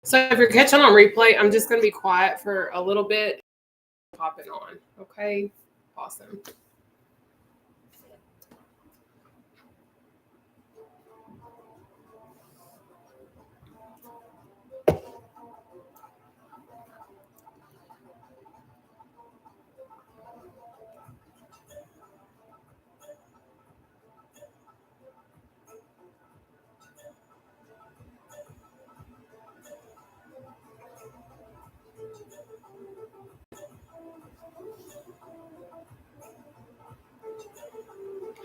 So if you're catching on replay, I'm just going to be quiet for a little bit. Pop it on. Okay. Awesome.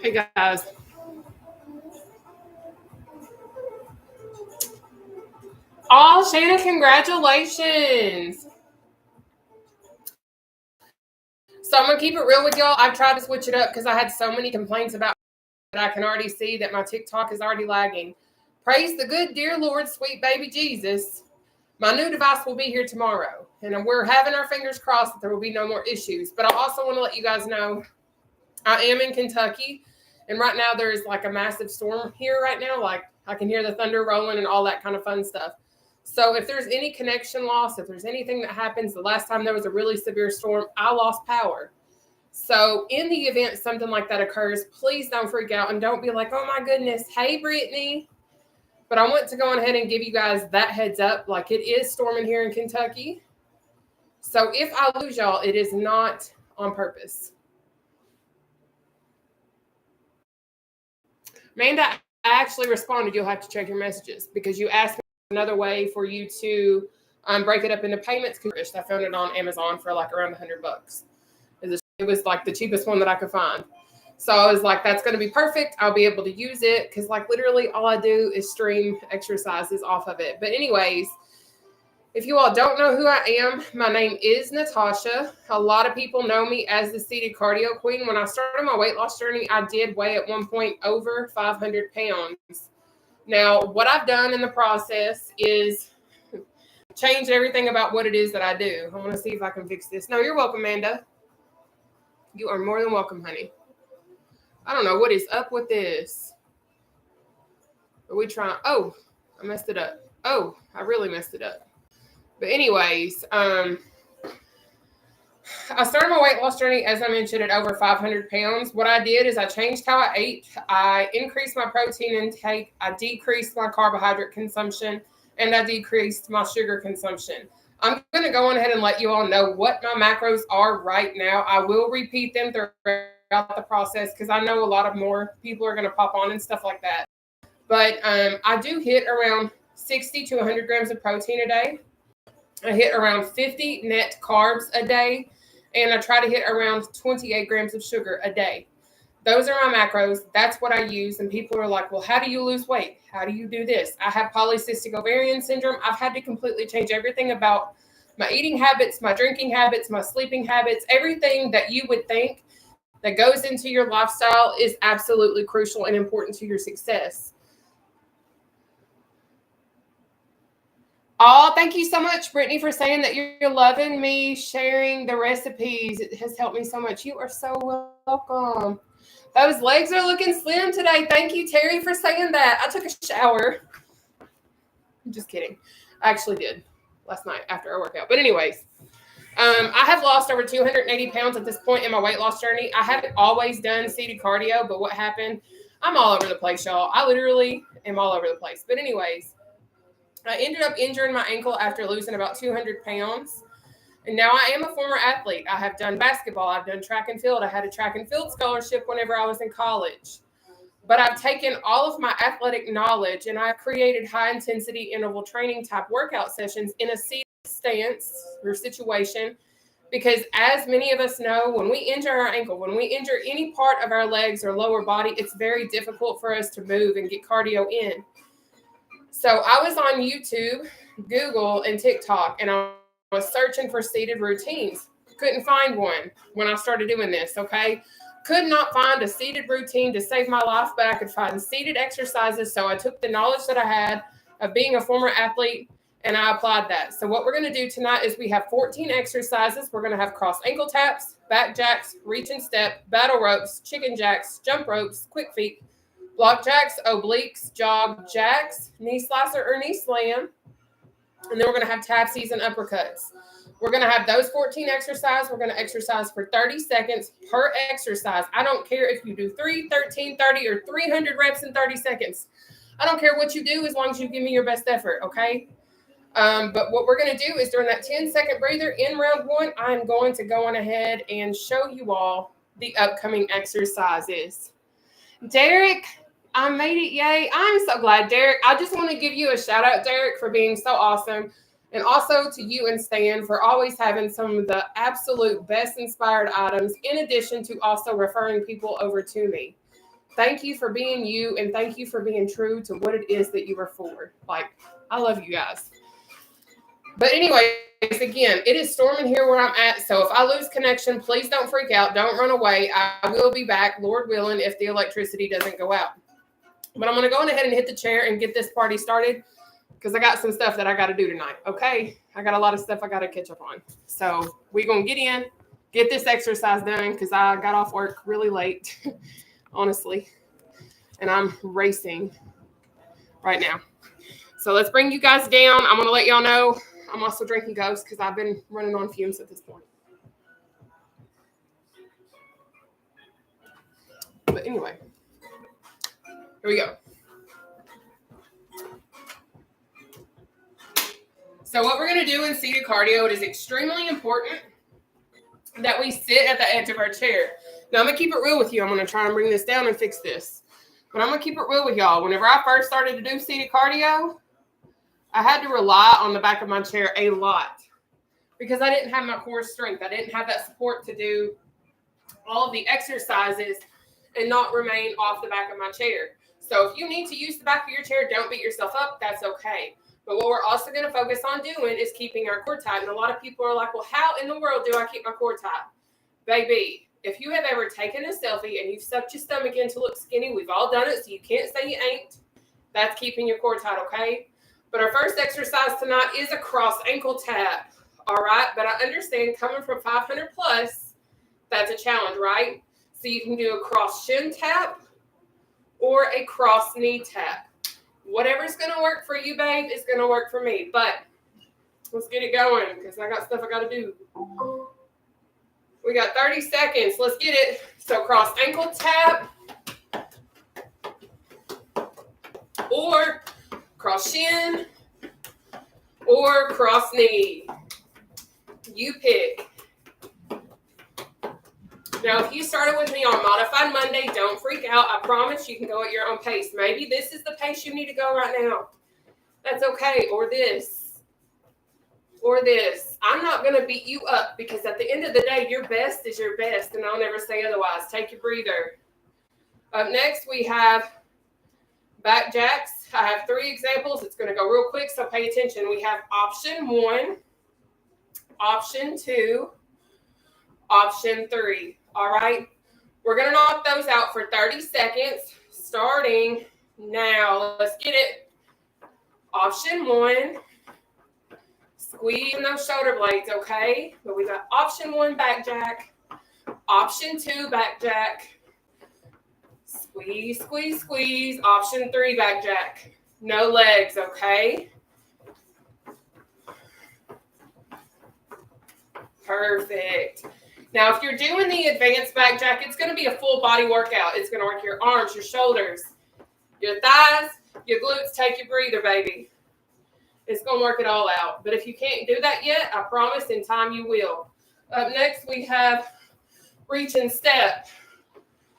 Hey guys. Oh, Shayna, congratulations. So I'm going to keep it real with y'all. I've tried to switch it up because I had so many complaints about that I can already see that my TikTok is already lagging. Praise the good, dear Lord, sweet baby Jesus. My new device will be here tomorrow. And we're having our fingers crossed that there will be no more issues. But I also want to let you guys know I am in Kentucky. And right now there is like a massive storm here right now. Like I can hear the thunder rolling and all that kind of fun stuff. So if there's any connection loss, if there's anything that happens, the last time there was a really severe storm, I lost power. So in the event something like that occurs, please don't freak out and don't be like, oh my goodness, hey, Brittany. But I want to go on ahead and give you guys that heads up. Like it is storming here in Kentucky. So if I lose y'all, it is not on purpose. Amanda, I actually responded, you'll have to check your messages because you asked me another way for you to break it up into payments. I found it on Amazon for like around $100. It was like the cheapest one that I could find. So I was like, that's going to be perfect. I'll be able to use it because like literally all I do is stream exercises off of it. But anyways, if you all don't know who I am, my name is Nataushia. A lot of people know me as the seated cardio queen. When I started my weight loss journey, I did weigh at one point over 500 pounds. Now, what I've done in the process is change everything about what it is that I do. I want to see if I can fix this. No, you're welcome, Amanda. You are more than welcome, honey. I don't know what is up with this. Are we trying? Oh, I messed it up. Oh, I really messed it up. But anyways, I started my weight loss journey, as I mentioned, at over 500 pounds. What I did is I changed how I ate. I increased my protein intake. I decreased my carbohydrate consumption, and I decreased my sugar consumption. I'm going to go on ahead and let you all know what my macros are right now. I will repeat them throughout the process because I know a lot of more people are going to pop on and stuff like that. But I do hit around 60 to 100 grams of protein a day. I hit around 50 net carbs a day, and I try to hit around 28 grams of sugar a day. Those are my macros. That's what I use. And people are like, well, how do you lose weight? How do you do this? I have polycystic ovarian syndrome. I've had to completely change everything about my eating habits, my drinking habits, my sleeping habits. Everything that you would think that goes into your lifestyle is absolutely crucial and important to your success. Oh, thank you so much, Brittany, for saying that you're loving me sharing the recipes. It has helped me so much. You are so welcome. Those legs are looking slim today. Thank you, Terry, for saying that. I took a shower. I'm just kidding. I actually did last night after our workout. But anyways, I have lost over 280 pounds at this point in my weight loss journey. I haven't always done seated cardio, but what happened? I'm all over the place, y'all. I literally am all over the place. But anyways, I ended up injuring my ankle after losing about 200 pounds. And now I am a former athlete. I have done basketball. I've done track and field. I had a track and field scholarship whenever I was in college. But I've taken all of my athletic knowledge and I've created high-intensity interval training type workout sessions in a seated stance or situation. Because as many of us know, when we injure our ankle, when we injure any part of our legs or lower body, it's very difficult for us to move and get cardio in. So I was on YouTube, Google, and TikTok, and I was searching for seated routines. Couldn't find one when I started doing this, okay? Could not find a seated routine to save my life, but I could find seated exercises. So I took the knowledge that I had of being a former athlete, and I applied that. So what we're going to do tonight is we have 14 exercises. We're going to have cross ankle taps, back jacks, reach and step, battle ropes, chicken jacks, jump ropes, quick feet, block jacks, obliques, jog jacks, knee slicer or knee slam, And then we're going to have tapsies and uppercuts. We're going to have those 14 exercises. We're going to exercise for 30 seconds per exercise. I don't care if you do 3, 13, 30, or 300 reps in 30 seconds. I don't care what you do as long as you give me your best effort, okay? But what we're going to do is during that 10-second breather in round 1, I'm going to go on ahead and show you all the upcoming exercises. Derek, I made it. Yay. I'm so glad, Derek. I just want to give you a shout out, Derek, for being so awesome. And also to you and Stan for always having some of the absolute best inspired items, in addition to also referring people over to me. Thank you for being you, and thank you for being true to what it is that you are for. Like, I love you guys. But anyways, again, it is storming here where I'm at. So if I lose connection, please don't freak out. Don't run away. I will be back, Lord willing, if the electricity doesn't go out. But I'm going to go on ahead and hit the chair and get this party started because I got some stuff that I got to do tonight. Okay? I got a lot of stuff I got to catch up on. So we're going to get in, get this exercise done because I got off work really late, honestly. And I'm racing right now. So let's bring you guys down. I'm going to let y'all know I'm also drinking Ghost because I've been running on fumes at this point. But anyway, here we go. So what we're going to do in seated cardio, it is extremely important that we sit at the edge of our chair. Now, I'm going to keep it real with you. I'm going to try and bring this down and fix this. But I'm going to keep it real with y'all. Whenever I first started to do seated cardio, I had to rely on the back of my chair a lot because I didn't have my core strength. I didn't have that support to do all of the exercises and not remain off the back of my chair. So if you need to use the back of your chair, don't beat yourself up. That's okay. But what we're also going to focus on doing is keeping our core tight. And a lot of people are like, well, how in the world do I keep my core tight? Baby, if you have ever taken a selfie and you've sucked your stomach in to look skinny, we've all done it, so you can't say you ain't. That's keeping your core tight, okay? But our first exercise tonight is a cross ankle tap, all right? But I understand coming from 500 plus, that's a challenge, right? So you can do a cross shin tap or a cross knee tap. Whatever's going to work for you, babe, is going to work for me. But let's get it going because I got stuff I got to do. We got 30 seconds. Let's get it. So cross ankle tap or cross shin or cross knee. You pick. Now, if you started with me on Modified Monday, don't freak out. I promise you can go at your own pace. Maybe this is the pace you need to go right now. That's okay. Or this. Or this. I'm not going to beat you up because at the end of the day, your best is your best, and I'll never say otherwise. Take your breather. Up next, we have back jacks. I have 3 examples. It's going to go real quick, so pay attention. We have option 1, option 2, option 3. All right, we're going to knock those out for 30 seconds, starting now. Let's get it. Option 1, squeeze those shoulder blades, okay? But we got option 1, back jack. Option 2, back jack. Squeeze, squeeze, squeeze. Option 3, back jack. No legs, okay? Perfect. Now, if you're doing the advanced back jack, it's going to be a full body workout. It's going to work your arms, your shoulders, your thighs, your glutes. Take your breather, baby. It's going to work it all out. But if you can't do that yet, I promise in time you will. Up next, we have reach and step.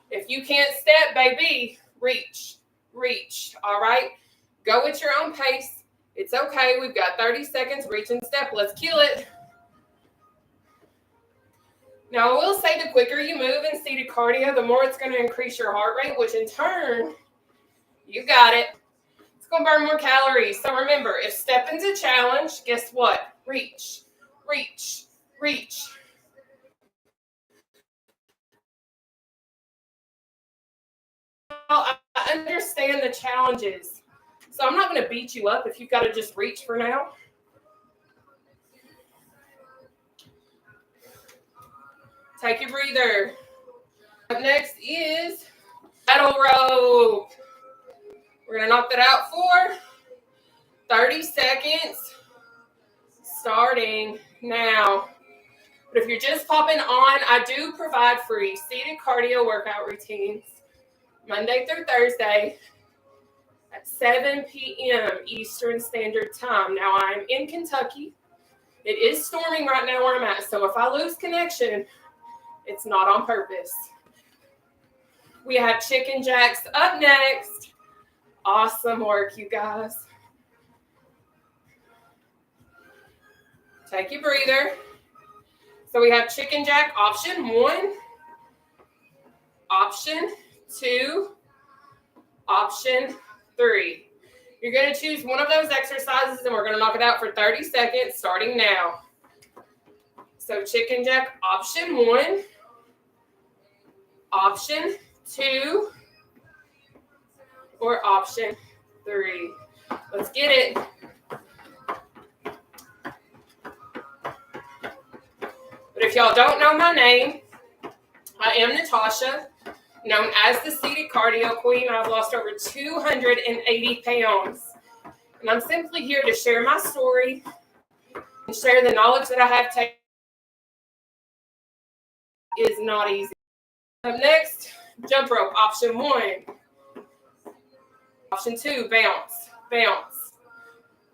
If you can't step, baby, reach, reach. All right? Go at your own pace. It's okay. We've got 30 seconds. Reach and step. Let's kill it. Now, I will say the quicker you move in seated cardio, the more it's going to increase your heart rate, which in turn, you got it. It's going to burn more calories. So remember, if stepping's a challenge, guess what? Reach, reach, reach. I understand the challenges. So I'm not going to beat you up if you've got to just reach for now. Take your breather. Up next is battle rope. We're going to knock that out for 30 seconds. starting now. But if you're just popping on, I do provide free seated cardio workout routines Monday through Thursday at 7 p.m. Eastern Standard Time. Now, I'm in Kentucky. It is storming right now where I'm at, so if I lose connection, it's not on purpose. We have chicken jacks up next. Awesome work, you guys. Take your breather. So we have chicken jack option 1, option 2, option 3. You're going to choose one of those exercises, and we're going to knock it out for 30 seconds starting now. So chicken jack option 1, option 2, or option 3. Let's get it. But if y'all don't know my name, I am Nataushia, known as the Seated Cardio Queen. I've lost over 280 pounds. And I'm simply here to share my story and share the knowledge that I have taken. It is not easy. Up next, jump rope, option 1. Option 2, bounce, bounce.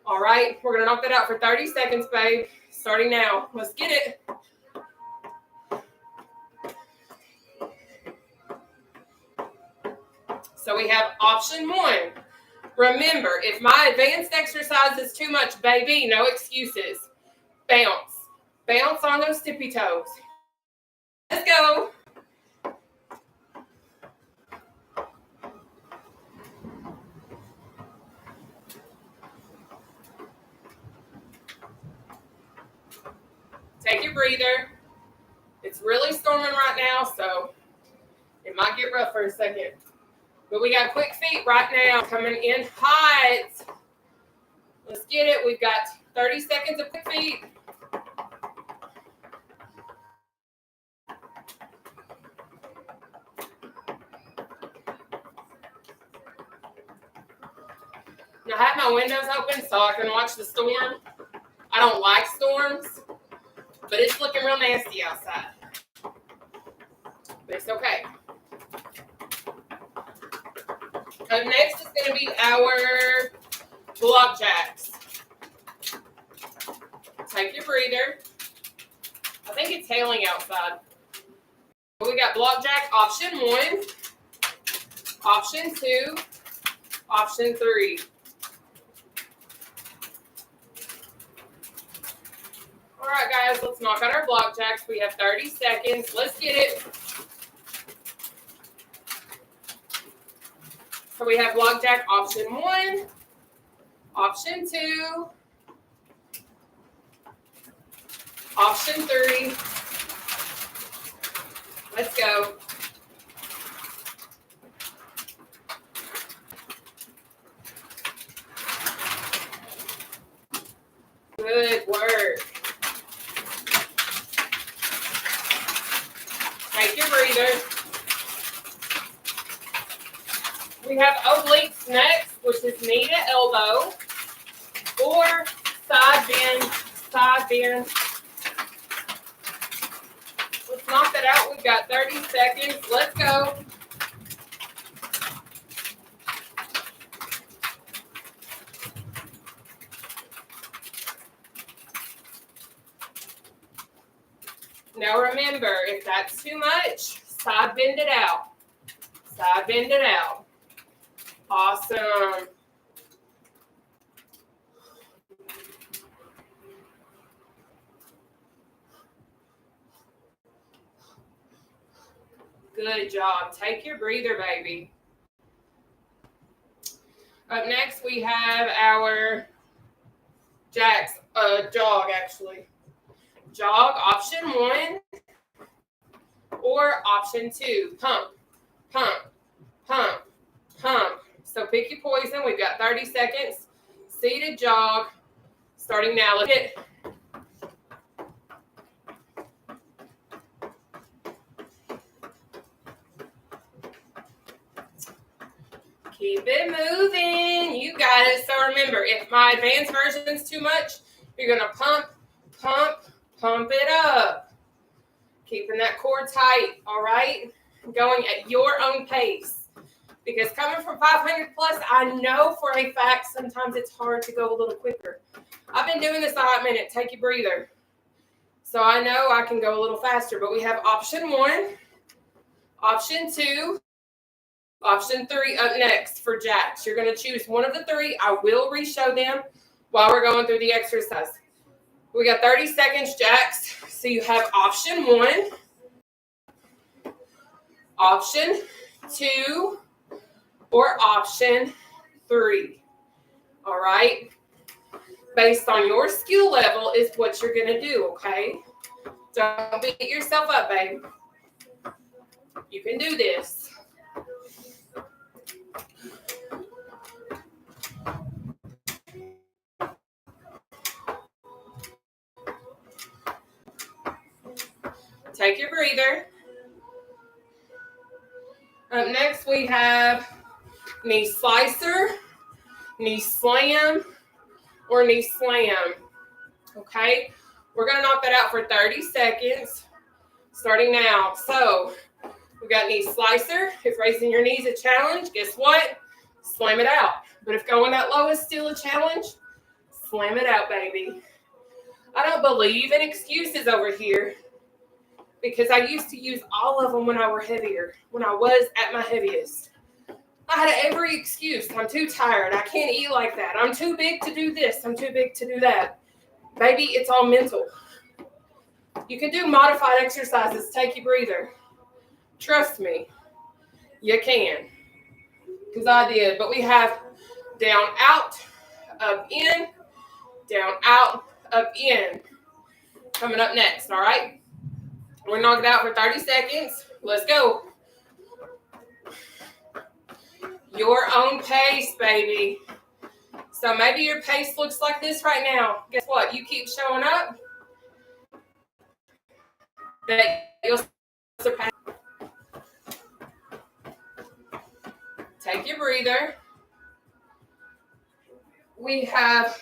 All right, we're going to knock that out for 30 seconds, babe. Starting now. Let's get it. So we have option 1. Remember, if my advanced exercise is too much, baby, no excuses. Bounce. Bounce on those tippy toes. Let's go. Take your breather. It's really storming right now, so it might get rough for a second. But we got quick feet right now coming in hot. Let's get it. We've got 30 seconds of quick feet. Now, I have my windows open so I can watch the storm. I don't like storms, but it's looking real nasty outside. But it's okay. Up next is going to be our block jacks. Take your breather. I think it's hailing outside. We got block jack option 1, option 2, option 3. All right, guys, let's knock out our block jacks. We have 30 seconds. Let's get it. So we have block jack option 1, option 2, option 3. Let's go. Good work. Take your breather. We have obliques next, which is knee to elbow, or side bend, side bend. Let's knock that out. We've got 30 seconds. Let's go. Now remember, if that's too much, side bend it out. Side bend it out. Awesome. Good job. Take your breather, baby. Up next, we have our jacks, jog, actually. Jog, option 1 or option 2. Pump, pump, pump, pump. So pick your poison. We've got 30 seconds. Seated jog. Starting now. Let's get it. Keep it moving. You got it. So remember, if my advanced version is too much, you're going to pump Pump it up. Keeping that core tight, all right? Going at your own pace. Because coming from 500 plus, I know for a fact sometimes it's hard to go a little quicker. I've been doing this a hot minute. Take a breather. So I know I can go a little faster, but we have option 1, option 2, option 3 up next for jacks. You're going to choose one of the 3. I will re-show them while we're going through the exercise. We got 30 seconds, jacks. So you have option 1, option 2, or option 3. All right? Based on your skill level is what you're going to do, okay? Don't beat yourself up, babe. You can do this. Take your breather. Up next, we have knee slicer, knee slam, or knee slam. Okay? We're going to knock that out for 30 seconds, starting now. So, we got knee slicer. If raising your knees is a challenge, guess what? Slam it out. But if going that low is still a challenge, slam it out, baby. I don't believe in excuses over here because I used to use all of them when I were heavier, when I was at my heaviest. I had every excuse. I'm too tired. I can't eat like that. I'm too big to do this. I'm too big to do that. Baby, it's all mental. You can do modified exercises. Take your breather. Trust me, you can. Because I did. But we have down, out, up, in, down, out, up, in. Coming up next, all right? We're going to knock it out for 30 seconds. Let's go. Your own pace, baby. So maybe your pace looks like this right now. Guess what? You keep showing up, that you'll surpass. Take your breather. We have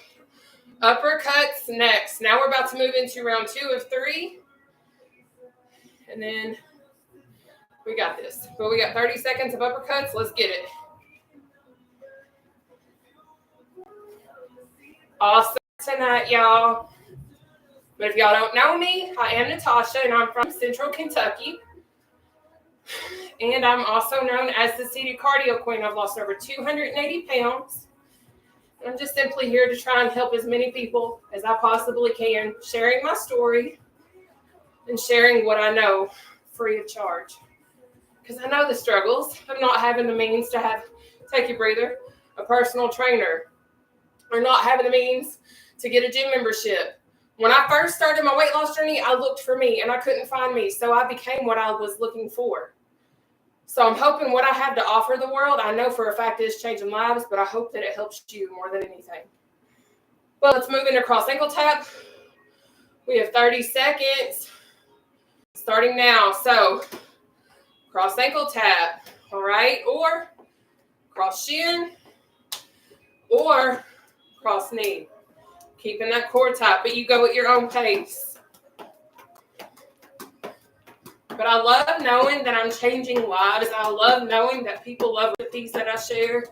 uppercuts next. Now we're about to move into round 2 of 3. And then we got this. But we got 30 seconds of uppercuts. Let's get it. Awesome tonight, y'all. But if y'all don't know me, I am Nataushia, and I'm from Central Kentucky. And I'm also known as the seated cardio queen. I've lost over 280 pounds. I'm just simply here to try and help as many people as I possibly can, sharing my story and sharing what I know free of charge. Because I know the struggles of not having the means to have, take your breather, a personal trainer, or not having the means to get a gym membership. When I first started my weight loss journey, I looked for me and I couldn't find me. So I became what I was looking for. So I'm hoping what I have to offer the world, I know for a fact it is changing lives, but I hope that it helps you more than anything. Well, let's move into cross ankle tap. We have 30 seconds starting now. So cross ankle tap, all right? Or cross shin or cross knee. Keeping that core tight, but you go at your own pace. But I love knowing that I'm changing lives. I love knowing that people love the things that I share.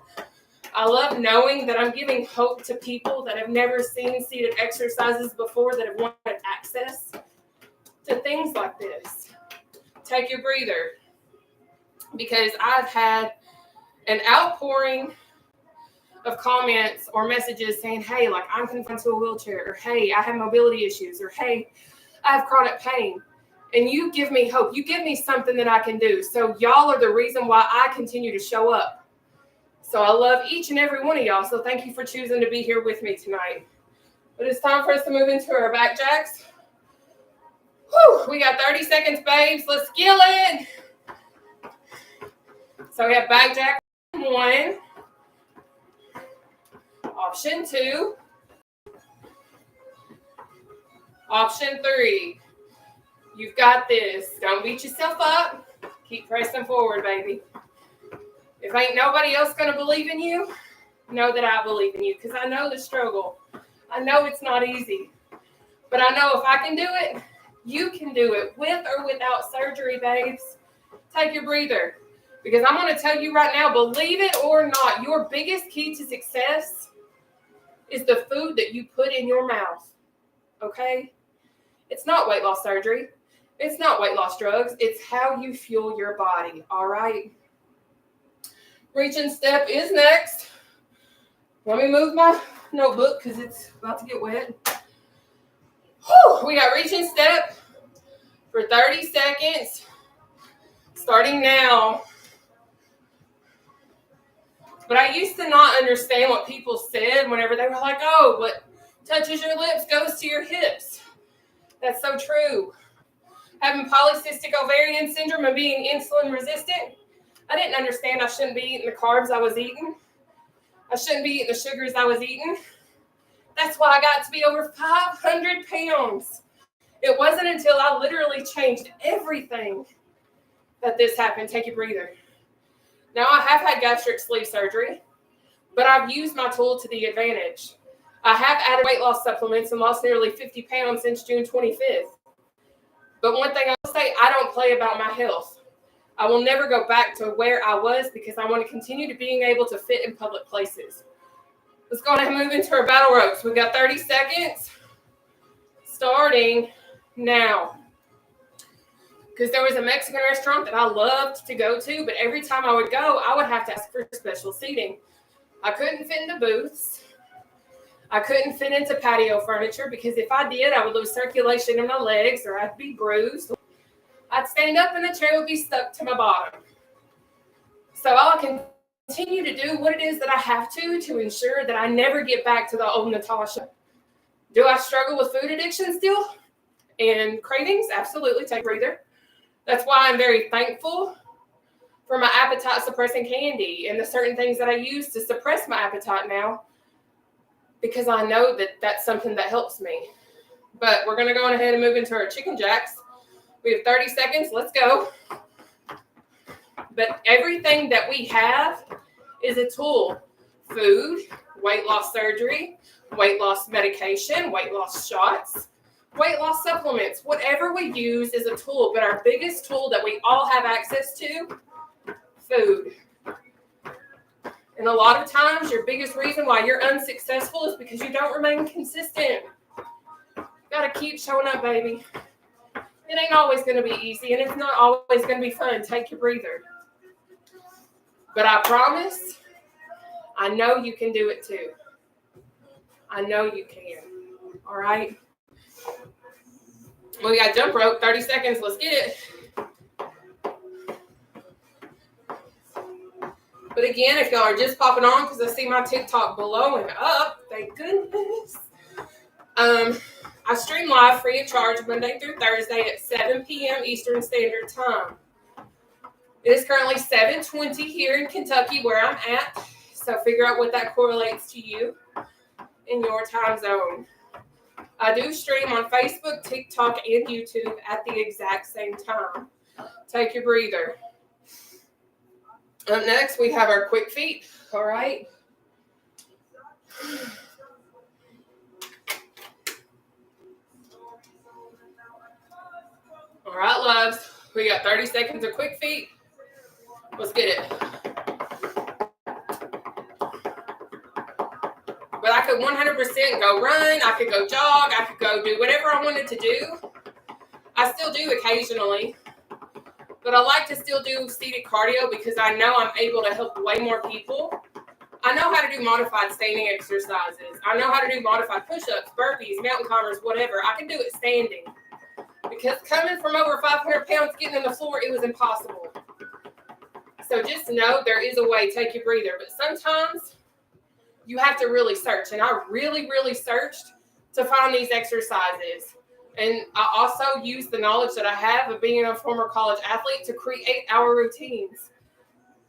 I love knowing that I'm giving hope to people that have never seen seated exercises before, that have wanted access to things like this. Take your breather. Because I've had an outpouring of comments or messages saying, hey, like I'm confined to a wheelchair, or hey, I have mobility issues, or hey, I have chronic pain. And you give me hope. You give me something that I can do. So y'all are the reason why I continue to show up. So I love each and every one of y'all. So thank you for choosing to be here with me tonight. But it's time for us to move into our back jacks. Whew, we got 30 seconds, babes. Let's kill it. So we have back jack 1. Option 2. Option 3. You've got this. Don't beat yourself up. Keep pressing forward, baby. If ain't nobody else going to believe in you, know that I believe in you because I know the struggle. I know it's not easy. But I know if I can do it, you can do it with or without surgery, babes. Take your breather. Because I'm going to tell you right now, believe it or not, your biggest key to success is the food that you put in your mouth. Okay? It's not weight loss surgery. It's not weight loss drugs. It's how you fuel your body. All right? Reach and step is next. Let me move my notebook because it's about to get wet. Whew, we got reach and step for 30 seconds, starting now. But I used to not understand what people said whenever they were like, oh, what touches your lips goes to your hips. That's so true. Having polycystic ovarian syndrome and being insulin resistant, I didn't understand I shouldn't be eating the carbs I was eating. I shouldn't be eating the sugars I was eating. That's why I got to be over 500 pounds. It wasn't until I literally changed everything that this happened. Take a breather. Now, I have had gastric sleeve surgery, but I've used my tool to the advantage. I have added weight loss supplements and lost nearly 50 pounds since June 25th. But one thing I will say, I don't play about my health. I will never go back to where I was because I want to continue to being able to fit in public places. Let's go ahead and move into our battle ropes. We've got 30 seconds starting now. Because there was a Mexican restaurant that I loved to go to, but every time I would go, I would have to ask for special seating. I couldn't fit into booths. I couldn't fit into patio furniture because if I did, I would lose circulation in my legs or I'd be bruised. I'd stand up and the chair would be stuck to my bottom. So I'll continue to do what it is that I have to ensure that I never get back to the old Nataushia. Do I struggle with food addiction still and cravings? Absolutely. Take a breather. That's why I'm very thankful for my appetite suppressing candy and the certain things that I use to suppress my appetite now, because I know that that's something that helps me. But we're going to go on ahead and move into our chicken jacks. We have 30 seconds. Let's go. But everything that we have is a tool. Food, weight loss surgery, weight loss medication, weight loss shots, weight loss supplements. Whatever we use is a tool. But our biggest tool that we all have access to, food. And a lot of times, your biggest reason why you're unsuccessful is because you don't remain consistent. Got to keep showing up, baby. It ain't always going to be easy, and it's not always going to be fun. Take your breather. But I promise, I know you can do it too. I know you can. All right? We got jump rope, 30 seconds. Let's get it. But again, if y'all are just popping on, because I see my TikTok blowing up, thank goodness. I stream live free of charge Monday through Thursday at 7 p.m. Eastern Standard Time. It is currently 7:20 here in Kentucky where I'm at, so figure out what that correlates to you in your time zone. I do stream on Facebook, TikTok, and YouTube at the exact same time. Take your breather. Up next, we have our quick feet. All right. All right, loves. We got 30 seconds of quick feet. Let's get it. But I could 100% go run. I could go jog. I could go do whatever I wanted to do. I still do occasionally. But I like to still do seated cardio because I know I'm able to help way more people. I know how to do modified standing exercises. I know how to do modified push-ups, burpees, mountain climbers, whatever. I can do it standing. Because coming from over 500 pounds, getting on the floor, it was impossible. So just know there is a way. Take your breather. But sometimes you have to really search. And I really, really searched to find these exercises. And I also use the knowledge that I have of being a former college athlete to create our routines.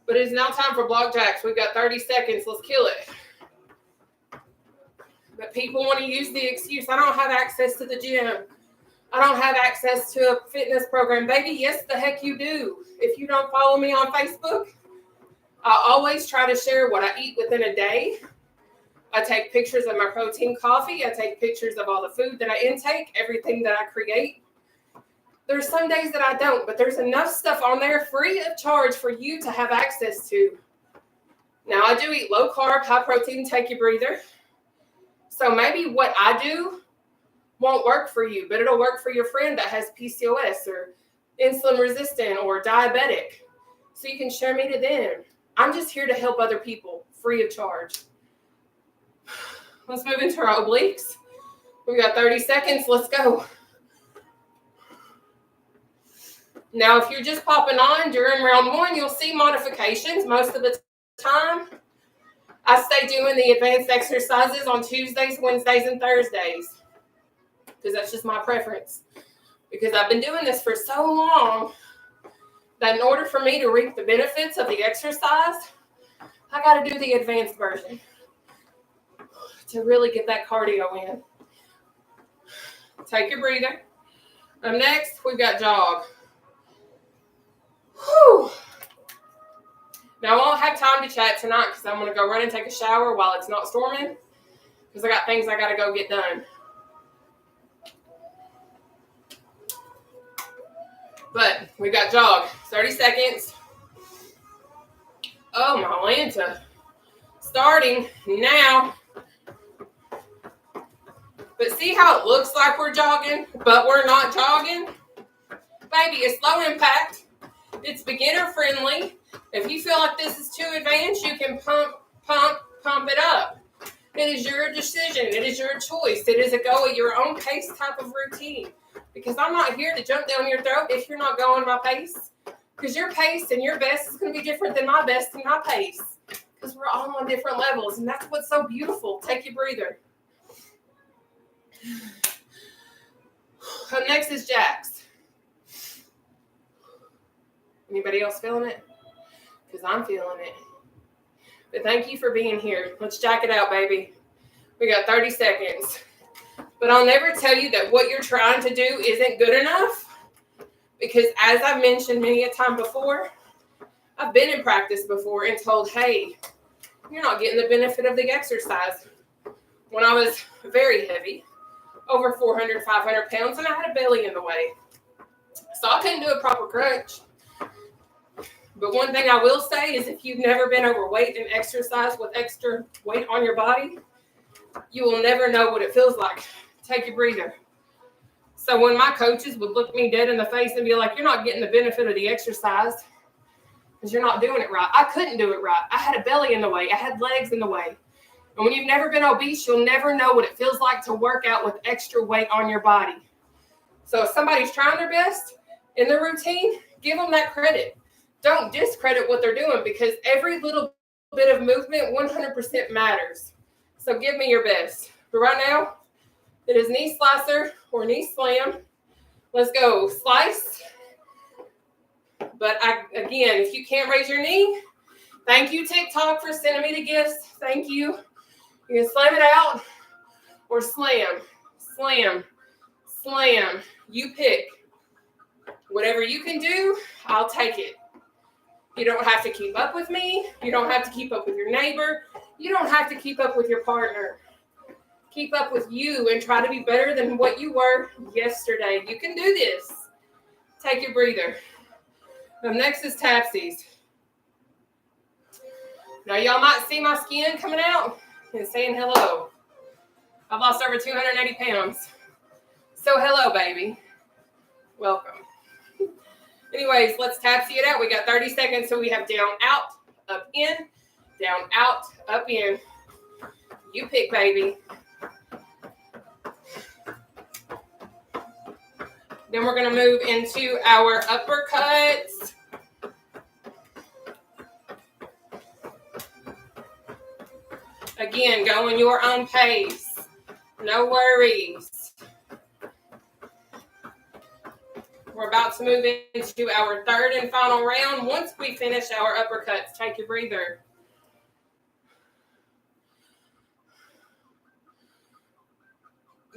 But it's now time for block jacks. We've got 30 seconds. Let's kill it. But people want to use the excuse, I don't have access to the gym. I don't have access to a fitness program. Baby, yes, the heck you do. If you don't follow me on Facebook, I always try to share what I eat within a day. I take pictures of my protein coffee. I take pictures of all the food that I intake, everything that I create. There's some days that I don't, but there's enough stuff on there free of charge for you to have access to. Now, I do eat low carb, high protein, take a breather. So maybe what I do won't work for you, but it'll work for your friend that has PCOS or insulin resistant or diabetic. So you can share me to them. I'm just here to help other people free of charge. Let's move into our obliques. We got 30 seconds. Let's go. Now, if you're just popping on during round one, you'll see modifications. Most of the time, I stay doing the advanced exercises on Tuesdays, Wednesdays, and Thursdays because that's just my preference. Because I've been doing this for so long that in order for me to reap the benefits of the exercise, I got to do the advanced version to really get that cardio in. Take your breather. Next, we've got jog. Whew. Now, I won't have time to chat tonight because I'm going to go run and take a shower while it's not storming because I got things I got to go get done. But we got jog. 30 seconds. Oh, my Lanta. Starting now. But see how it looks like we're jogging, but we're not jogging? Baby, it's low impact. It's beginner friendly. If you feel like this is too advanced, you can pump it up. It is your decision. It is your choice. It is a go at your own pace type of routine. Because I'm not here to jump down your throat if you're not going my pace. Because your pace and your best is going to be different than my best and my pace. Because we're all on different levels. And that's what's so beautiful. Take your breather. Next is jacks. Anybody else feeling it? Because I'm feeling it. But thank you for being here. Let's jack it out, baby. We got 30 seconds. But I'll never tell you that what you're trying to do isn't good enough. Because as I've mentioned many a time before, I've been in practice before and told, hey, you're not getting the benefit of the exercise. When I was very heavy, over 400, 500 pounds, and I had a belly in the way. So I couldn't do a proper crunch. But one thing I will say is if you've never been overweight and exercise with extra weight on your body, you will never know what it feels like. Take your breather. So when my coaches would look me dead in the face and be like, you're not getting the benefit of the exercise because you're not doing it right. I couldn't do it right. I had a belly in the way. I had legs in the way. And when you've never been obese, you'll never know what it feels like to work out with extra weight on your body. So if somebody's trying their best in their routine, give them that credit. Don't discredit what they're doing because every little bit of movement 100% matters. So give me your best. But right now, it is knee slicer or knee slam. Let's go. Slice. But again, if you can't raise your knee, thank you, TikTok, for sending me the gifts. Thank you. You can slam it out or slam, slam, slam. You pick. Whatever you can do, I'll take it. You don't have to keep up with me. You don't have to keep up with your neighbor. You don't have to keep up with your partner. Keep up with you and try to be better than what you were yesterday. You can do this. Take your breather. Now, next is tapsies. Now, y'all might see my skin coming out and saying hello. I've lost over 280 pounds. So, hello, baby. Welcome. Anyways, let's tapsie it out. We got 30 seconds, so we have down, out, up, in, down, out, up, in. You pick, baby. Then we're going to move into our uppercuts. Again, go in your own pace. No worries. We're about to move into our third and final round. Once we finish our uppercuts, take your breather.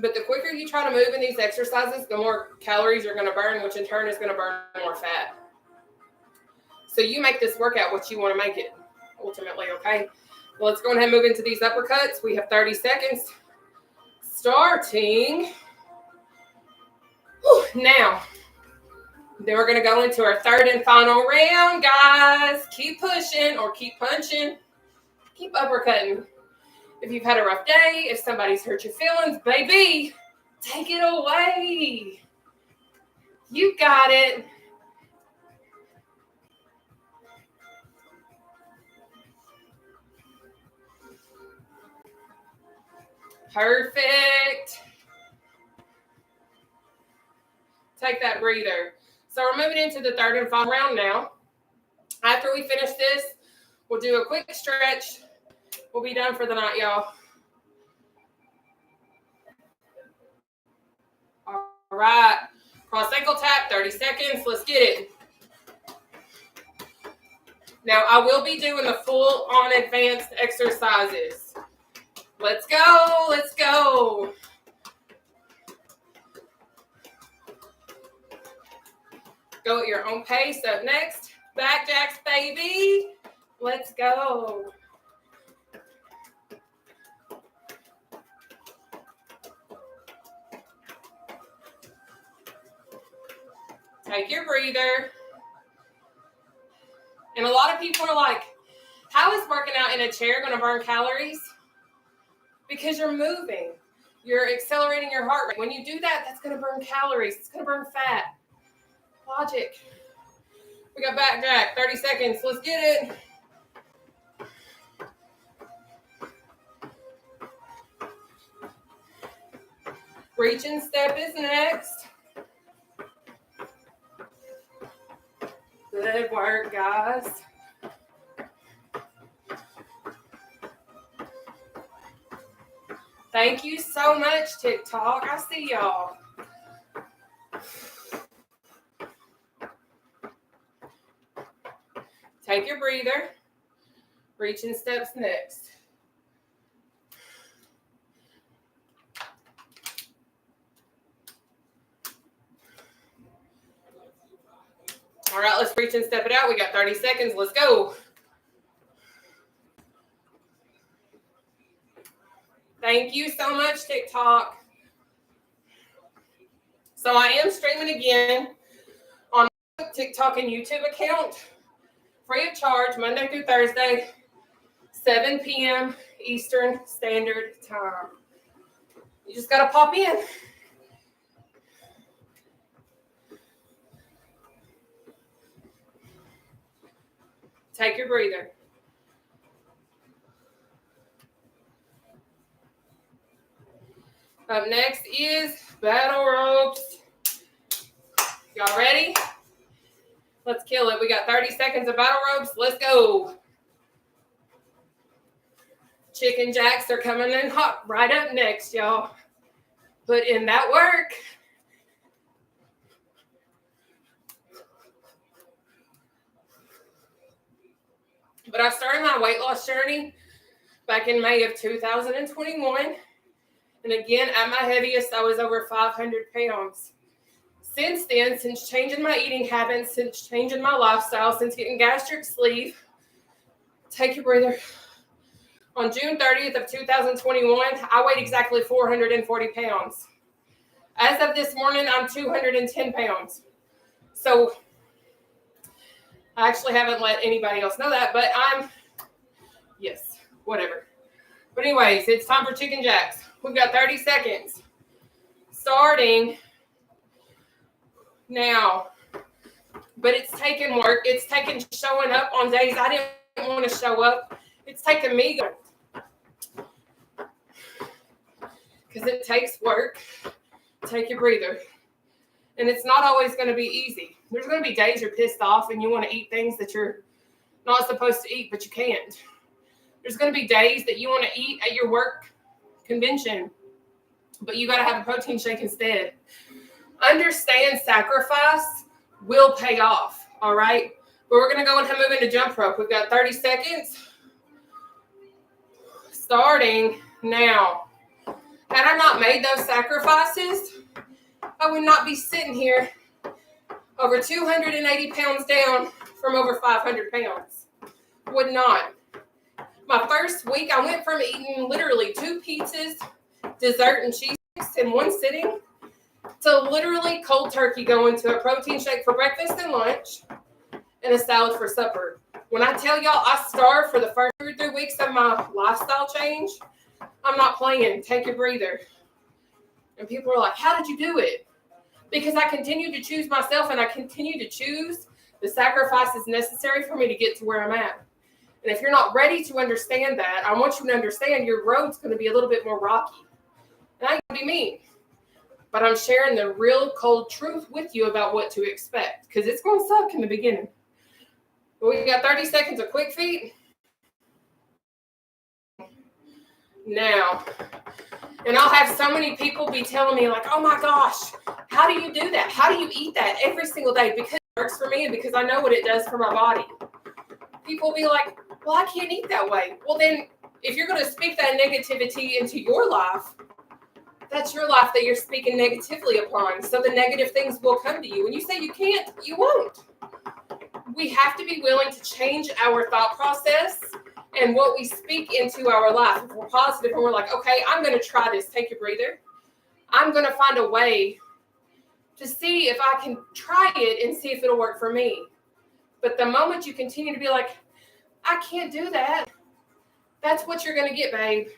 But the quicker you try to move in these exercises, the more calories you're going to burn, which in turn is going to burn more fat. So you make this workout what you want to make it, ultimately, okay? Let's go ahead and move into these uppercuts. We have 30 seconds starting now. Then we're going to go into our third and final round, guys. Keep pushing or keep punching. Keep uppercutting. If you've had a rough day, if somebody's hurt your feelings, baby, take it away. You got it. Perfect. Take that breather. So we're moving into the third and final round now. After we finish this, we'll do a quick stretch. We'll be done for the night, y'all. All right. Cross ankle tap, 30 seconds. Let's get it. Now, I will be doing the full on advanced exercises. Let's go. Let's go. Go at your own pace. Up next, back jacks, baby. Let's go. Take your breather. And a lot of people are like, how is working out in a chair going to burn calories? Because you're moving. You're accelerating your heart rate. When you do that, that's going to burn calories. It's going to burn fat. Logic. We got back jack. 30 seconds. Let's get it. Reach and step is next. Good work, guys. Thank you so much, TikTok. I see y'all. Take your breather. Reach and steps next. All right, let's reach and step it out. We got 30 seconds. Let's go. Thank you so much, TikTok. So I am streaming again on my TikTok and YouTube account, free of charge, Monday through Thursday, 7 p.m. Eastern Standard Time. You just got to pop in. Take your breather. Up next is battle ropes. Y'all ready? Let's kill it. We got 30 seconds of battle ropes. Let's go. Chicken jacks are coming in hot right up next, y'all. Put in that work. But I started my weight loss journey back in May of 2021. And again, at my heaviest, I was over 500 pounds. Since then, since changing my eating habits, since changing my lifestyle, since getting gastric sleeve, take your breather. On June 30th of 2021, I weighed exactly 440 pounds. As of this morning, I'm 210 pounds. So I actually haven't let anybody else know that, but yes, whatever. But anyways, it's time for chicken jacks. We've got 30 seconds. Starting now. But it's taken work. It's taken showing up on days I didn't want to show up. It's taken me going. Because it takes work. Take your breather. And it's not always going to be easy. There's going to be days you're pissed off and you want to eat things that you're not supposed to eat, but you can't. There's going to be days that you want to eat at your work convention, but you got to have a protein shake instead. Understand sacrifice will pay off, all right? But we're going to go ahead and move into jump rope. We've got 30 seconds. Starting now. Had I not made those sacrifices, I would not be sitting here over 280 pounds down from over 500 pounds. Would not. My first week, I went from eating literally 2 pizzas, dessert, and cheese in one sitting to literally cold turkey going to a protein shake for breakfast and lunch and a salad for supper. When I tell y'all I starved for the first 2 or 3 weeks of my lifestyle change, I'm not playing. Take a breather. And people are like, how did you do it? Because I continue to choose myself, and I continue to choose the sacrifices necessary for me to get to where I'm at. And if you're not ready to understand that, I want you to understand your road's going to be a little bit more rocky. And I ain't going to be mean. But I'm sharing the real cold truth with you about what to expect. Because it's going to suck in the beginning. But we got 30 seconds of quick feet. Now. And I'll have so many people be telling me like, oh my gosh, how do you do that? How do you eat that every single day? Because it works for me and because I know what it does for my body. People will be like, well, I can't eat that way. Well, then if you're going to speak that negativity into your life, that's your life that you're speaking negatively upon. So the negative things will come to you. When you say you can't, you won't. We have to be willing to change our thought process and what we speak into our life. If we're positive and we're like, okay, I'm going to try this. Take a breather. I'm going to find a way to see if I can try it and see if it'll work for me. But the moment you continue to be like, I can't do that, that's what you're going to get, babe.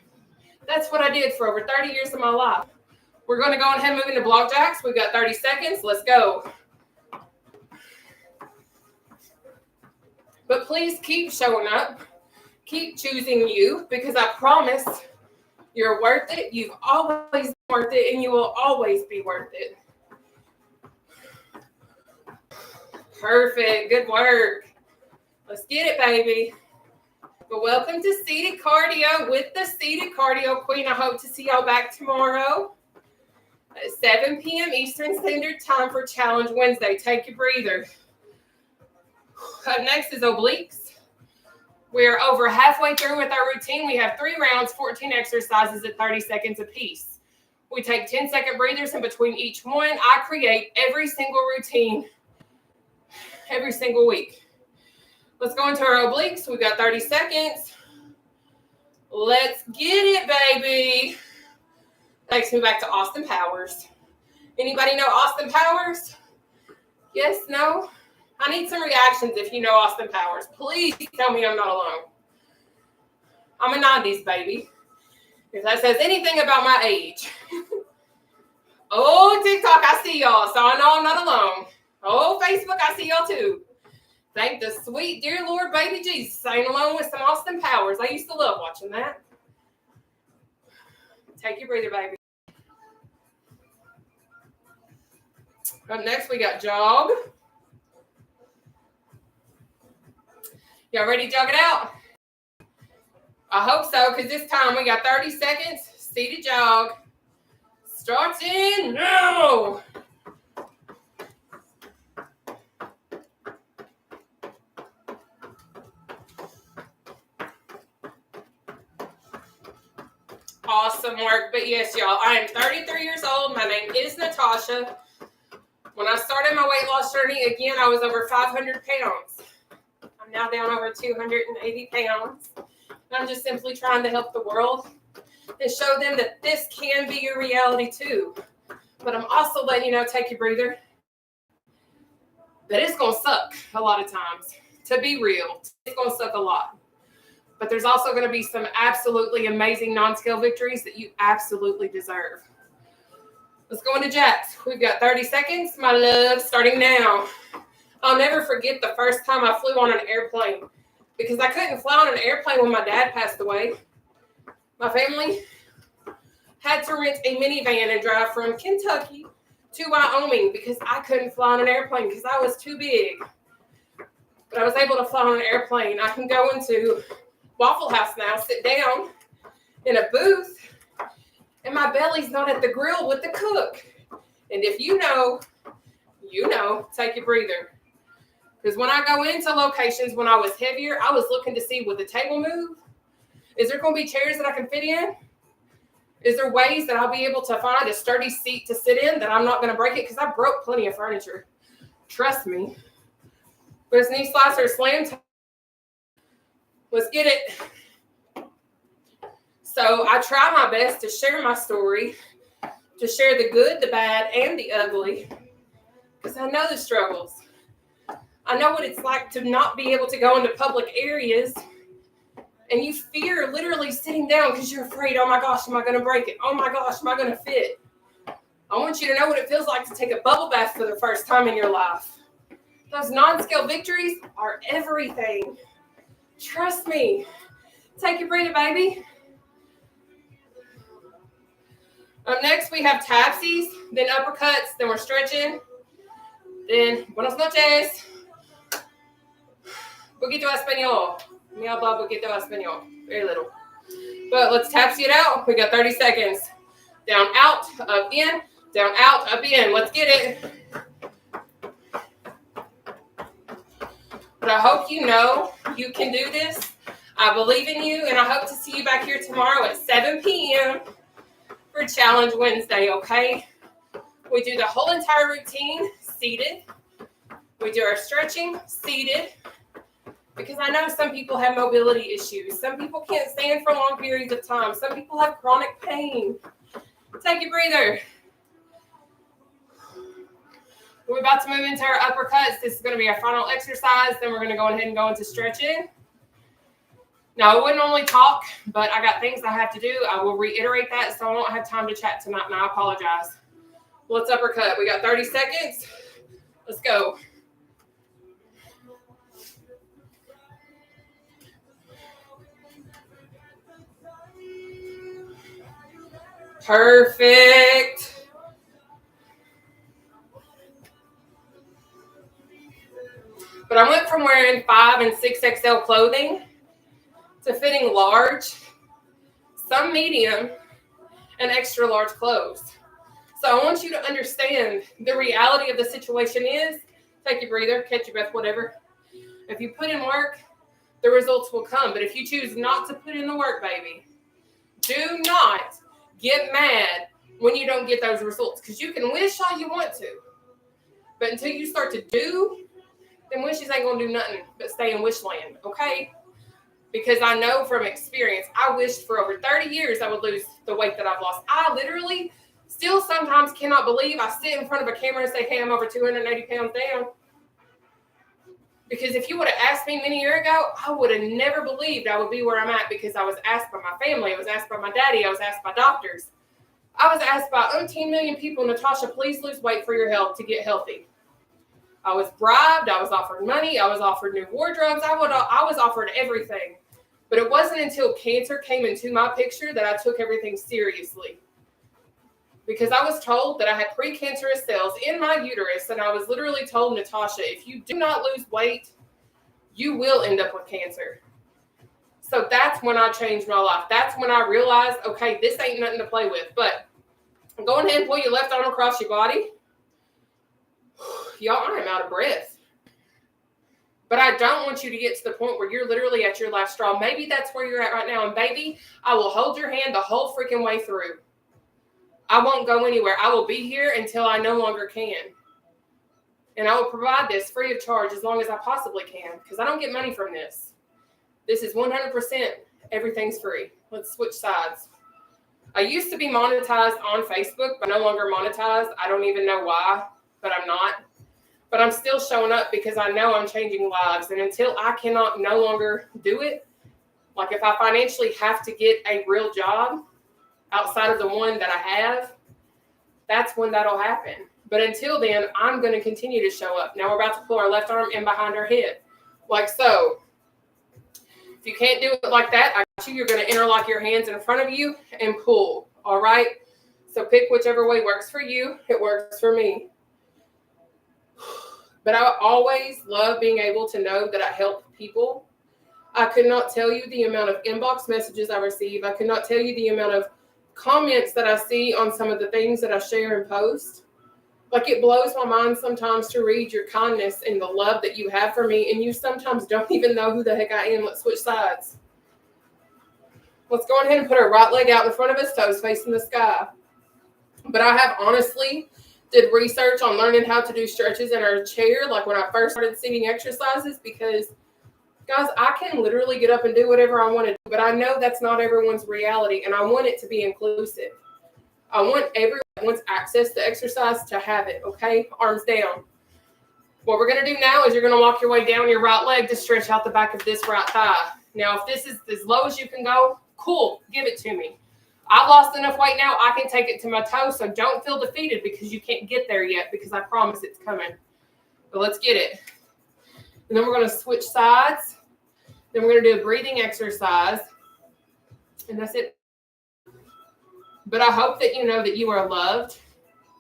That's what I did for over 30 years of my life. We're going to go ahead and move into block jacks. We've got 30 seconds. Let's go. But please keep showing up. Keep choosing you, because I promise you're worth it. You've always been worth it, and you will always be worth it. Perfect. Good work. Let's get it, baby. But welcome to Seated Cardio with the Seated Cardio Queen. I hope to see y'all back tomorrow at 7 p.m. Eastern Standard Time for Challenge Wednesday. Take a breather. Up next is obliques. We're over halfway through with our routine. We have 3 rounds, 14 exercises at 30 seconds apiece. We take 10-second breathers in between each one. I create every single routine every single week. Let's go into our obliques. We've got 30 seconds. Let's get it, baby. Takes me back to Austin Powers. Anybody know Austin Powers? Yes, no? I need some reactions if you know Austin Powers. Please tell me I'm not alone. I'm a 90s baby. If that says anything about my age. Oh, TikTok, I see y'all, so I know I'm not alone. Oh, Facebook, I see y'all too. Thank the sweet, dear Lord, baby Jesus. I ain't alone with some Austin Powers. I used to love watching that. Take your breather, baby. Up next, we got jog. Y'all ready to jog it out? I hope so, because this time we got 30 seconds. Seated jog. Starts in now. Awesome work. But yes, y'all, I am 33 years old. My name is Nataushia. When I started my weight loss journey, again, I was over 500 pounds. I'm now down over 280 pounds. I'm just simply trying to help the world and show them that this can be your reality too. But I'm also letting you know, take your breather, that it's going to suck a lot of times. To be real, it's going to suck a lot. But there's also going to be some absolutely amazing non-scale victories that you absolutely deserve. Let's go into jacks. We've got 30 seconds, my love, starting now. I'll never forget the first time I flew on an airplane, because I couldn't fly on an airplane when my dad passed away. My family had to rent a minivan and drive from Kentucky to Wyoming because I couldn't fly on an airplane because I was too big. But I was able to fly on an airplane. I can go into Waffle House now, sit down in a booth, and my belly's not at the grill with the cook. And if you know, you know, take a breather. Because when I go into locations when I was heavier, I was looking to see, would the table move? Is there going to be chairs that I can fit in? Is there ways that I'll be able to find a sturdy seat to sit in that I'm not going to break it? Because I broke plenty of furniture. Trust me. But it's knee slicer slam time. Let's get it. So I try my best to share my story, to share the good, the bad, and the ugly, because I know the struggles. I know what it's like to not be able to go into public areas, and you fear literally sitting down because you're afraid, oh my gosh, am I going to break it? Oh my gosh, am I going to fit? I want you to know what it feels like to take a bubble bath for the first time in your life. Those non-scale victories are everything. Trust me. Take your breather, baby. Up next, we have tapsies, then uppercuts, then we're stretching. Then, buenas noches. Poquito español. Me habla poquito español. Very little. But let's tapsy it out. We got 30 seconds. Down, out, up, in. Down, out, up, in. Let's get it. But I hope you know you can do this. I believe in you, and I hope to see you back here tomorrow at 7 p.m. for Challenge Wednesday, okay? We do the whole entire routine seated. We do our stretching seated, because I know some people have mobility issues. Some people can't stand for long periods of time. Some people have chronic pain. Take a breather. We're about to move into our uppercuts. This is going to be our final exercise. Then we're going to go ahead and go into stretching. Now, I wouldn't normally talk, but I got things I have to do. I will reiterate that, so I won't have time to chat tonight, and I apologize. Let's uppercut. We got 30 seconds. Let's go. Perfect. But I went from wearing 5 and 6XL clothing to fitting large, some medium, and extra large clothes. So I want you to understand the reality of the situation is, take your breather, catch your breath, whatever. If you put in work, the results will come. But if you choose not to put in the work, baby, do not get mad when you don't get those results, because you can wish all you want to. But until you start to do, then wishes ain't going to do nothing but stay in wish land, okay? Because I know from experience, I wished for over 30 years I would lose the weight that I've lost. I literally still sometimes cannot believe I sit in front of a camera and say, hey, I'm over 280 pounds down. Because if you would have asked me many years ago, I would have never believed I would be where I'm at, because I was asked by my family, I was asked by my daddy, I was asked by doctors. I was asked by 18 million people, Nataushia, please lose weight for your health to get healthy. I was bribed, I was offered money, I was offered new wardrobes, I was offered everything. But it wasn't until cancer came into my picture that I took everything seriously. Because I was told that I had precancerous cells in my uterus, and I was literally told, Nataushia, if you do not lose weight, you will end up with cancer. So that's when I changed my life. That's when I realized, okay, this ain't nothing to play with. But go ahead and pull your left arm across your body. Y'all, I am out of breath. But I don't want you to get to the point where you're literally at your last straw. Maybe that's where you're at right now. And baby, I will hold your hand the whole freaking way through. I won't go anywhere. I will be here until I no longer can. And I will provide this free of charge as long as I possibly can, because I don't get money from this. This is 100%. Everything's free. Let's switch sides. I used to be monetized on Facebook, but no longer monetized. I don't even know why, but I'm not. But I'm still showing up because I know I'm changing lives. And until I cannot no longer do it, like if I financially have to get a real job outside of the one that I have, that's when that'll happen. But until then, I'm going to continue to show up. Now we're about to pull our left arm in behind our head, like so. If you can't do it like that, I got you. You're going to interlock your hands in front of you and pull, all right? So pick whichever way works for you. It works for me. But I always love being able to know that I help people. I could not tell you the amount of inbox messages I receive. I could not tell you the amount of comments that I see on some of the things that I share and post. Like, it blows my mind sometimes to read your kindness and the love that you have for me, and you sometimes don't even know who the heck I am. Let's switch sides. Let's go ahead and put our right leg out in front of us, toes facing the sky. But I have honestly did research on learning how to do stretches in our chair, like when I first started seating exercises, because Guys, I can literally get up and do whatever I want to do, but I know that's not everyone's reality, and I want it to be inclusive. I want everyone that wants access to exercise to have it, okay? Arms down. What we're going to do now is you're going to walk your way down your right leg to stretch out the back of this right thigh. Now, if this is as low as you can go, cool, give it to me. I've lost enough weight now, I can take it to my toes, so don't feel defeated because you can't get there yet, because I promise it's coming. But let's get it. And then we're going to switch sides. Then we're going to do a breathing exercise. And that's it. But I hope that you know that you are loved.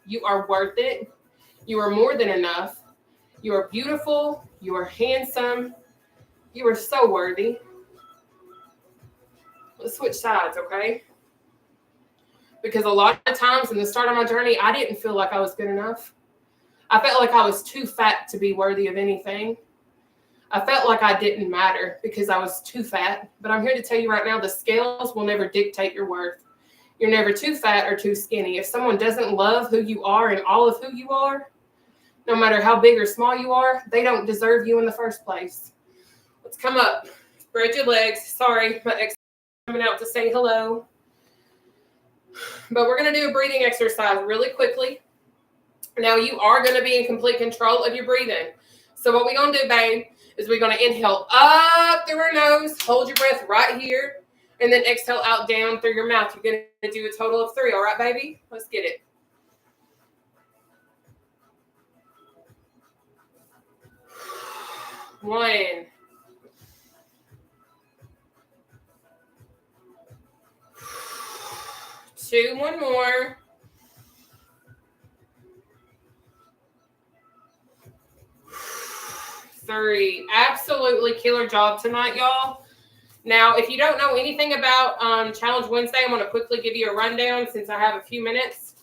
You are worth it. You are more than enough. You are beautiful. You are handsome. You are so worthy. Let's switch sides, okay? Because a lot of times in the start of my journey, I didn't feel like I was good enough. I felt like I was too fat to be worthy of anything. I felt like I didn't matter because I was too fat. But I'm here to tell you right now, the scales will never dictate your worth. You're never too fat or too skinny. If someone doesn't love who you are and all of who you are, no matter how big or small you are, they don't deserve you in the first place. Let's come up. Spread your legs. Sorry, my ex is coming out to say hello. But we're going to do a breathing exercise really quickly. Now, you are going to be in complete control of your breathing. So what we're going to do, babe, is we're going to inhale up through our nose, hold your breath right here, and then exhale out down through your mouth. You're going to do a total of 3. All right, baby? Let's get it. 1. 2, 1 more. 3. Absolutely killer job tonight, y'all. Now, if you don't know anything about Challenge Wednesday, I'm going to quickly give you a rundown since I have a few minutes.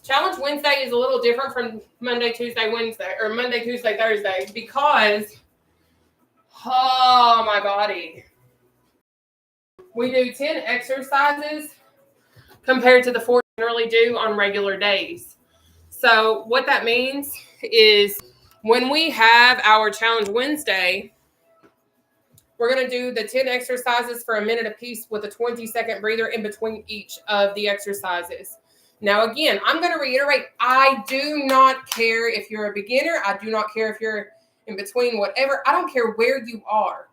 Challenge Wednesday is a little different from Monday, Tuesday, Wednesday, or Monday, Tuesday, Thursday, because, oh, my body. We do 10 exercises compared to the 4 we generally do on regular days. So what that means is when we have our Challenge Wednesday, we're going to do the 10 exercises for a minute apiece with a 20-second breather in between each of the exercises. Now, again, I'm going to reiterate, I do not care if you're a beginner. I do not care if you're in between, whatever. I don't care where you are.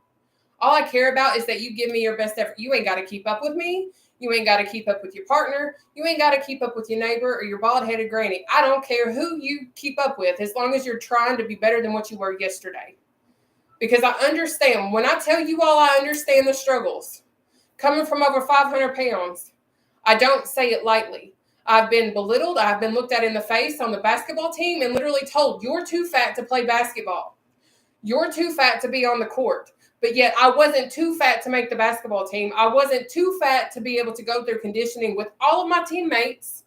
All I care about is that you give me your best effort. You ain't got to keep up with me. You ain't got to keep up with your partner. You ain't got to keep up with your neighbor or your bald-headed granny. I don't care who you keep up with as long as you're trying to be better than what you were yesterday. Because I understand. When I tell you all I understand the struggles, coming from over 500 pounds, I don't say it lightly. I've been belittled. I've been looked at in the face on the basketball team and literally told, you're too fat to play basketball. You're too fat to be on the court. But yet I wasn't too fat to make the basketball team. I wasn't too fat to be able to go through conditioning with all of my teammates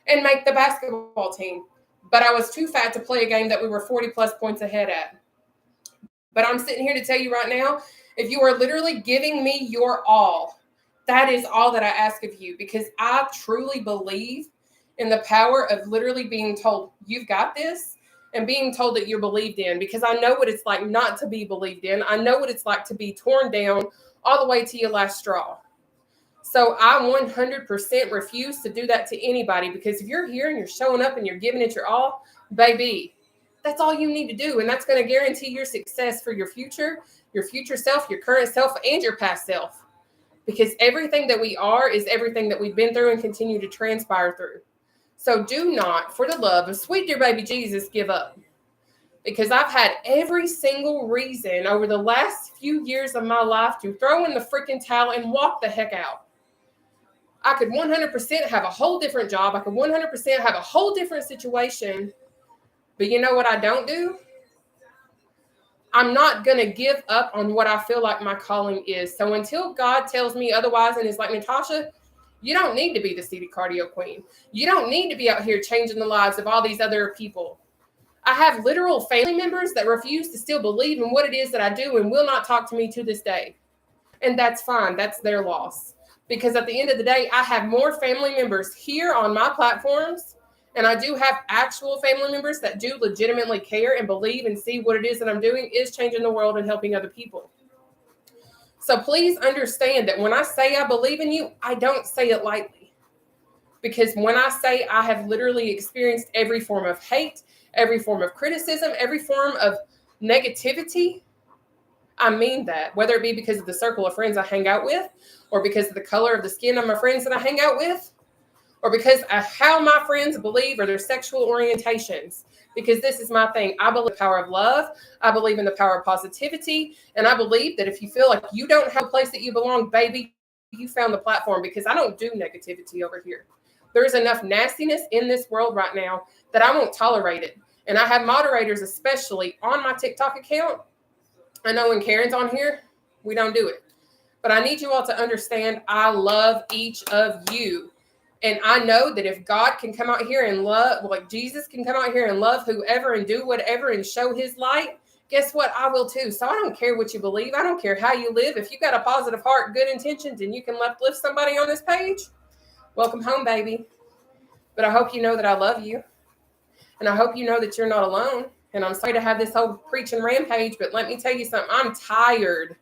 and make the basketball team. But I was too fat to play a game that we were 40-plus points ahead at. But I'm sitting here to tell you right now, if you are literally giving me your all, that is all that I ask of you, because I truly believe in the power of literally being told, you've got this, and being told that you're believed in, because I know what it's like not to be believed in. I know what it's like to be torn down all the way to your last straw. So I 100% refuse to do that to anybody, because if you're here and you're showing up and you're giving it your all, baby, that's all you need to do. And that's going to guarantee your success for your future self, your current self, and your past self. Because everything that we are is everything that we've been through and continue to transpire through. So do not, for the love of sweet dear baby Jesus, give up. Because I've had every single reason over the last few years of my life to throw in the freaking towel and walk the heck out. I could 100% have a whole different job. I could 100% have a whole different situation. But you know what I don't do? I'm not going to give up on what I feel like my calling is. So until God tells me otherwise and is like, Nataushia, you don't need to be the city cardio queen. You don't need to be out here changing the lives of all these other people. I have literal family members that refuse to still believe in what it is that I do and will not talk to me to this day. And that's fine. That's their loss. Because at the end of the day, I have more family members here on my platforms, and I do have actual family members that do legitimately care and believe and see what it is that I'm doing is changing the world and helping other people. So please understand that when I say I believe in you, I don't say it lightly. Because when I say I have literally experienced every form of hate, every form of criticism, every form of negativity, I mean that. Whether it be because of the circle of friends I hang out with, or because of the color of the skin of my friends that I hang out with, or because of how my friends believe or their sexual orientations. Because this is my thing. I believe in the power of love. I believe in the power of positivity. And I believe that if you feel like you don't have a place that you belong, baby, you found the platform, because I don't do negativity over here. There's enough nastiness in this world right now that I won't tolerate it. And I have moderators, especially on my TikTok account. I know when Karen's on here, we don't do it. But I need you all to understand I love each of you. And I know that if God can come out here and love, like Jesus can come out here and love whoever and do whatever and show his light, guess what? I will too. So I don't care what you believe. I don't care how you live. If you got a positive heart, good intentions, and you can uplift somebody on this page, welcome home, baby. But I hope you know that I love you. And I hope you know that you're not alone. And I'm sorry to have this whole preaching rampage, but let me tell you something. I'm tired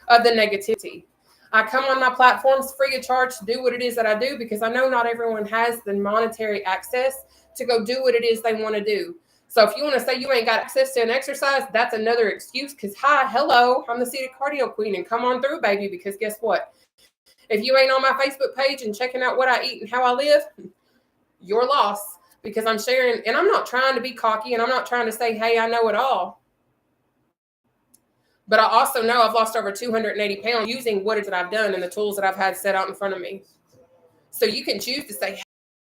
of the negativity. I come on my platforms free of charge to do what it is that I do, because I know not everyone has the monetary access to go do what it is they want to do. So if you want to say you ain't got access to an exercise, that's another excuse, because hello, I'm the seated cardio queen, and come on through, baby, because guess what? If you ain't on my Facebook page and checking out what I eat and how I live, your loss, because I'm sharing, and I'm not trying to be cocky, and I'm not trying to say, hey, I know it all. But I also know I've lost over 280 pounds using what it is that I've done and the tools that I've had set out in front of me. So you can choose to say,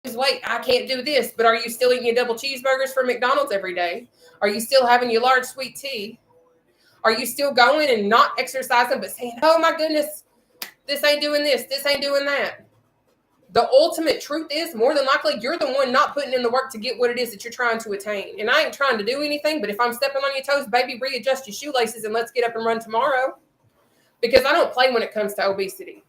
hey, wait, I can't do this. But are you still eating your double cheeseburgers from McDonald's every day? Are you still having your large sweet tea? Are you still going and not exercising but saying, oh my goodness, this ain't doing this, this ain't doing that? The ultimate truth is, more than likely, you're the one not putting in the work to get what it is that you're trying to attain. And I ain't trying to do anything, but if I'm stepping on your toes, baby, readjust your shoelaces and let's get up and run tomorrow. Because I don't play when it comes to obesity.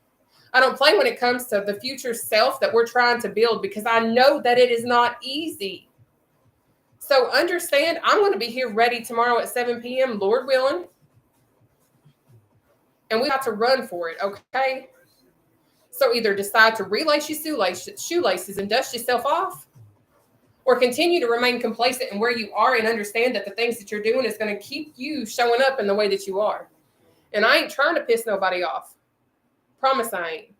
I don't play when it comes to the future self that we're trying to build, because I know that it is not easy. So understand, I'm going to be here ready tomorrow at 7 p.m., Lord willing. And we have to run for it, okay? So either decide to relace your shoelaces and dust yourself off, or continue to remain complacent in where you are and understand that the things that you're doing is going to keep you showing up in the way that you are. And I ain't trying to piss nobody off. Promise I ain't.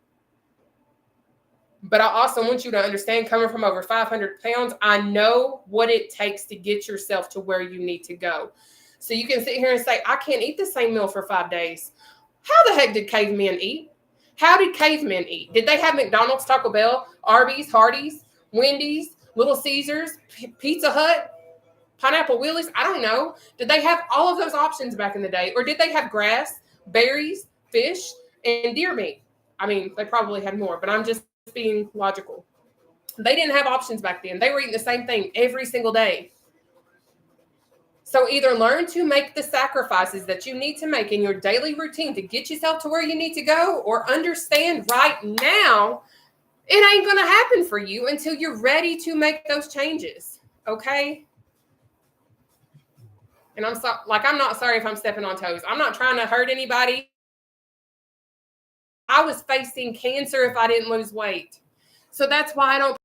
But I also want you to understand, coming from over 500 pounds, I know what it takes to get yourself to where you need to go. So you can sit here and say, I can't eat the same meal for 5 days. How the heck did cavemen eat? How did cavemen eat? Did they have McDonald's, Taco Bell, Arby's, Hardee's, Wendy's, Little Caesars, Pizza Hut, Pineapple Willies? I don't know. Did they have all of those options back in the day? Or did they have grass, berries, fish, and deer meat? I mean, they probably had more, but I'm just being logical. They didn't have options back then. They were eating the same thing every single day. So either learn to make the sacrifices that you need to make in your daily routine to get yourself to where you need to go, or understand right now it ain't going to happen for you until you're ready to make those changes. Okay? And I'm not sorry if I'm stepping on toes. I'm not trying to hurt anybody. I was facing cancer if I didn't lose weight. So that's why I don't.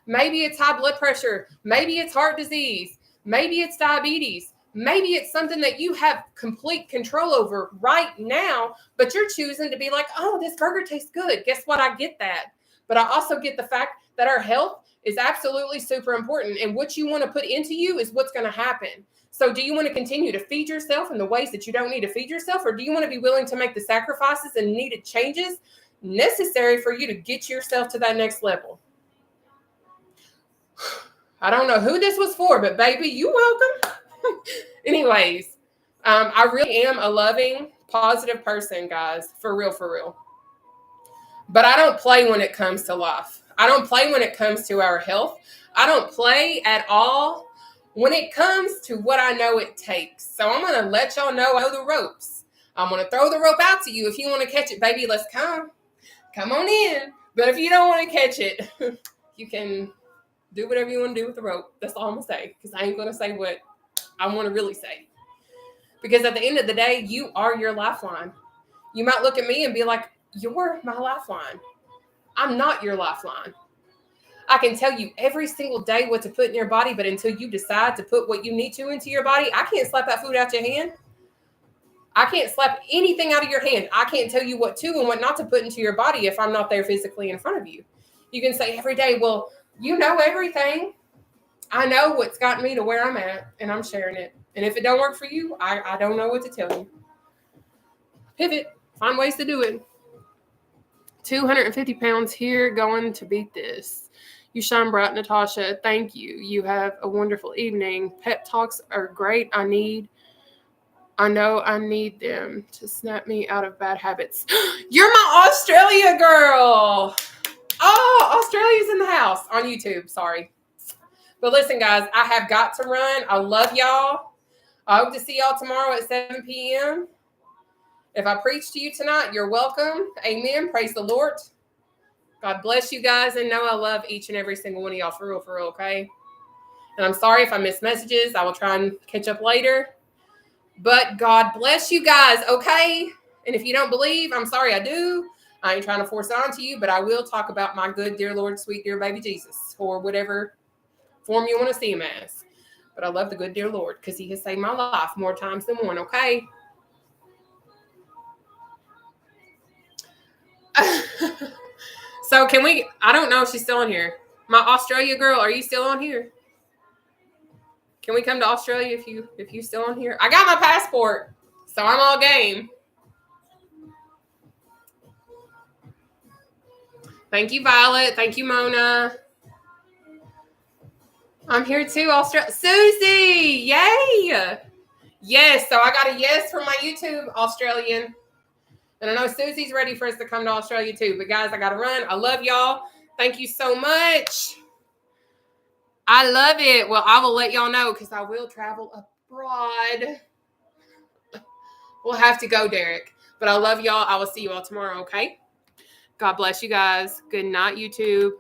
Maybe it's high blood pressure. Maybe it's heart disease. Maybe it's diabetes. Maybe it's something that you have complete control over right now, but you're choosing to be like, oh, this burger tastes good. Guess what? I get that. But I also get the fact that our health is absolutely super important. And what you want to put into you is what's going to happen. So do you want to continue to feed yourself in the ways that you don't need to feed yourself? Or do you want to be willing to make the sacrifices and needed changes necessary for you to get yourself to that next level? I don't know who this was for, but baby, you welcome. Anyways, I really am a loving, positive person, guys. For real, for real. But I don't play when it comes to life. I don't play when it comes to our health. I don't play at all when it comes to what I know it takes. So I'm going to let y'all know I know the ropes. I'm going to throw the rope out to you. If you want to catch it, baby, let's come. Come on in. But if you don't want to catch it, you can do whatever you want to do with the rope. That's all I'm going to say, because I ain't going to say what I want to really say. Because at the end of the day, you are your lifeline. You might look at me and be like, you're my lifeline. I'm not your lifeline. I can tell you every single day what to put in your body, but until you decide to put what you need to into your body, I can't slap that food out your hand. I can't slap anything out of your hand. I can't tell you what to and what not to put into your body if I'm not there physically in front of you. You can say every day, well, you know everything. I know what's gotten me to where I'm at, and I'm sharing it. And if it don't work for you, I don't know what to tell you. Pivot. Find ways to do it. 250 pounds here, going to beat this. You shine bright, Nataushia. Thank you. You have a wonderful evening. Pep talks are great. I know I need them to snap me out of bad habits. You're my Australia girl. Oh, Australia's in the house on YouTube. Sorry. But listen, guys, I have got to run. I love y'all. I hope to see y'all tomorrow at 7 p.m. If I preach to you tonight, you're welcome. Amen. Praise the Lord. God bless you guys, and know I love each and every single one of y'all for real, okay? And I'm sorry if I missed messages. I will try and catch up later. But God bless you guys, okay? And if you don't believe, I'm sorry, I do. I ain't trying to force it onto you, but I will talk about my good, dear Lord, sweet, dear baby Jesus, or whatever form you want to see him as. But I love the good, dear Lord, because he has saved my life more times than one, okay? So can we, I don't know if she's still on here. My Australia girl, are you still on here? Can we come to Australia if you still on here? I got my passport, so I'm all game. Thank you, Violet. Thank you, Mona. I'm here too, Australia. Susie, yay! Yes, so I got a yes from my YouTube, Australian. And I know Susie's ready for us to come to Australia too. But guys, I got to run. I love y'all. Thank you so much. I love it. Well, I will let y'all know because I will travel abroad. We'll have to go, Derek. But I love y'all. I will see you all tomorrow, okay? God bless you guys. Good night, YouTube.